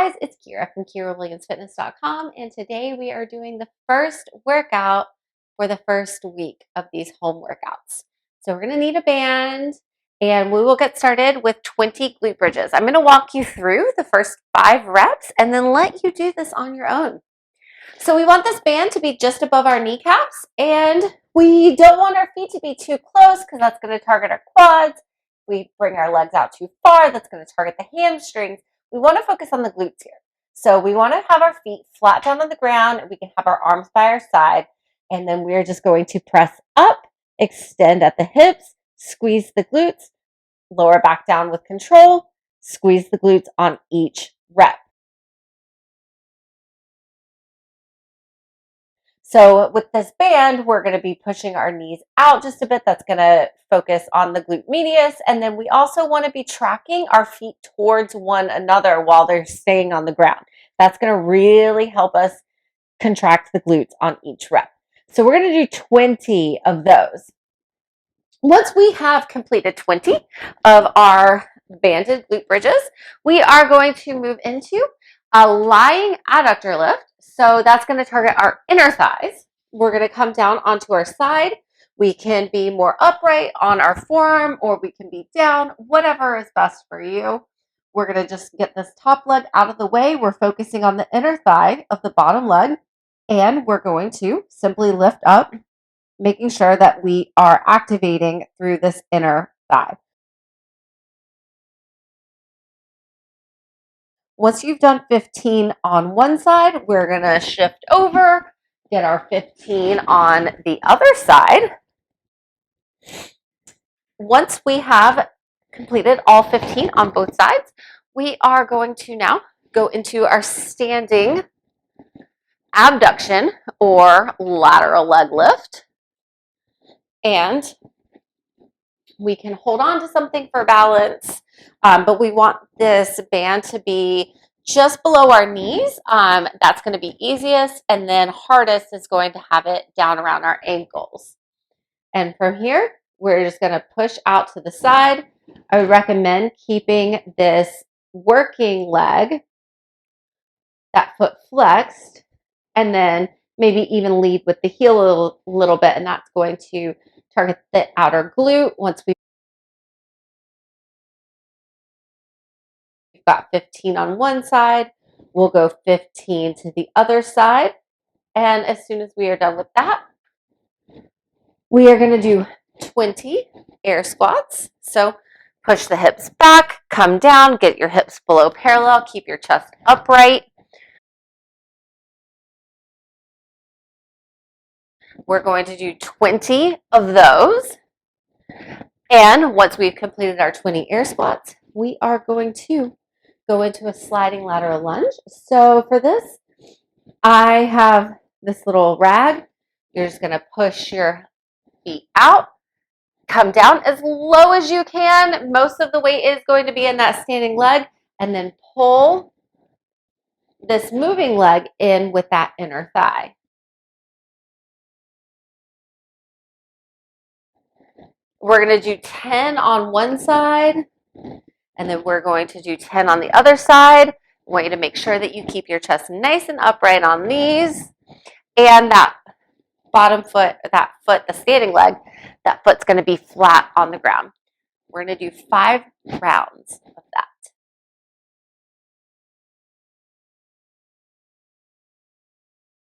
guys, it's Kyra from KyraWilliamsFitness.com, and today we are doing the first workout for the first week of these home workouts. So we're going to need a band, and we will get started with 20 glute bridges. I'm going to walk you through the first 5 reps and then let you do this on your own. So we want this band to be just above our kneecaps, and we don't want our feet to be too close because that's going to target our quads. We bring our legs out too far, that's going to target the hamstrings. We want to focus on the glutes here. So we want to have our feet flat down on the ground, and we can have our arms by our side, and then we're just going to press up, extend at the hips, squeeze the glutes, lower back down with control, squeeze the glutes on each rep. So with this band, we're going to be pushing our knees out just a bit. That's going to focus on the glute medius. And then we also want to be tracking our feet towards one another while they're staying on the ground. That's going to really help us contract the glutes on each rep. So we're going to do 20 of those. Once we have completed 20 of our banded glute bridges, we are going to move into a lying adductor lift. So that's going to target our inner thighs. We're going to come down onto our side. We can be more upright on our forearm, or we can be down, whatever is best for you. We're going to just get this top leg out of the way. We're focusing on the inner thigh of the bottom leg, and we're going to simply lift up, making sure that we are activating through this inner thigh. Once you've done 15 on one side, we're going to shift over, get our 15 on the other side. Once we have completed all 15 on both sides, we are going to now go into our standing abduction or lateral leg lift. And we can hold on to something for balance, but we want this band to be just below our knees. That's going to be easiest, and then hardest is going to have it down around our ankles. And from here, we're just going to push out to the side. I would recommend keeping this working leg, that foot flexed, and then maybe even lead with the heel a little bit, and that's going to target the outer glute. Once we've got 15 on one side, we'll go 15 to the other side. And as soon as we are done with that, we are going to do 20 air squats. So push the hips back, come down, get your hips below parallel, keep your chest upright. We're going to do 20 of those. And once we've completed our 20 air squats, we are going to go into a sliding lateral lunge. So for this, I have this little rag. You're just going to push your feet out, come down as low as you can. Most of the weight is going to be in that standing leg, and then pull this moving leg in with that inner thigh. We're going to do 10 on one side, and then we're going to do 10 on the other side. I want you to make sure that you keep your chest nice and upright on these. And that bottom foot, that foot, the standing leg, that foot's going to be flat on the ground. We're going to do 5 rounds of